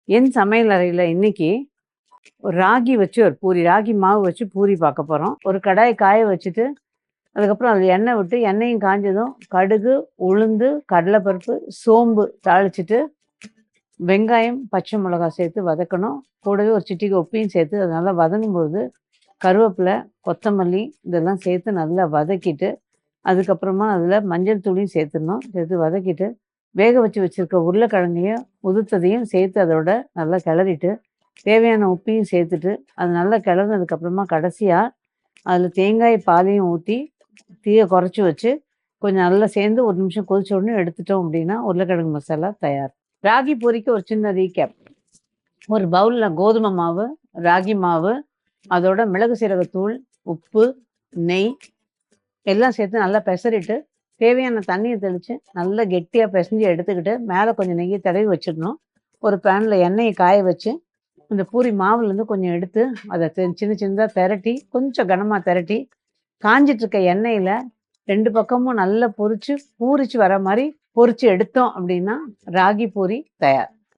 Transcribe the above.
என் சமையல் அறையில இன்னைக்கு ஒரு ராகி வச்சு ஒரு பூரி, ராகி மாவு வச்சு பூரி பார்க்க போறோம். ஒரு கடாய் காய வச்சுட்டு, அதுக்கப்புறம் அதில எண்ணெய் விட்டு, எண்ணெயும் காஞ்சதும் கடுகு, உளுந்து, கடலைப்பருப்பு, சோம்பு தாளிச்சுட்டு, வெங்காயம், பச்சை மிளகாய் சேர்த்து வதக்கணும். கூடவே ஒரு சிட்டிகை உப்பையும் சேர்த்து அது நல்லா வதங்கும்போது, கருவேப்பிலை, கொத்தமல்லி இதெல்லாம் சேர்த்து நல்லா வதக்கிட்டு, அதுக்கப்புறமா அதில மஞ்சள் தூளையும் சேர்த்துடணும். சேர்த்து வதக்கிட்டு, வேக வச்சு வச்சிருக்க உருளைக்கிழங்கையும், உதுத்ததையும் சேர்த்து அதோட நல்லா கிளறிட்டு, தேவையான உப்பையும் சேர்த்துட்டு, அது நல்லா கிளறுனதுக்கப்புறமா கடைசியா அதில தேங்காய் பாலையும் ஊத்தி, தீய குறைச்சு வச்சு, கொஞ்சம் நல்லா சேர்ந்து ஒரு நிமிஷம் கொதிச்ச உடனே எடுத்துட்டோம் அப்படின்னா, உருளைக்கிழங்கு மசாலா தயார். ராகி பூரிக்கு ஒரு சின்ன ரீகேப். ஒரு பவுல்ல கோதுமை மாவு, ராகி மாவு, அதோட மிளகு சீரகத்தூள், உப்பு, நெய் எல்லாம் சேர்த்து நல்லா பெசறிட்டு, தேவையான தண்ணிய தெளிச்சு, நல்லா கெட்டியா பெசஞ்சு எடுத்துக்கிட்டு, மேல கொஞ்சம் நெய்ய தடவி வச்சிடணும். ஒரு பேன்ல எண்ணெய காய வச்சு, இந்த பூரி மாவுலேருந்து கொஞ்சம் எடுத்து, அத சின்ன சின்னதா தெரட்டி, கொஞ்சம் கனமா தெரட்டி, காஞ்சிட்டு இருக்க எண்ணெயில 2 பக்கமும் நல்லா பொரிச்சு, பூரிச்சு வர மாரி பொரிச்சு எடுத்தோம் அப்படின்னா, ராகி பூரி தயார்.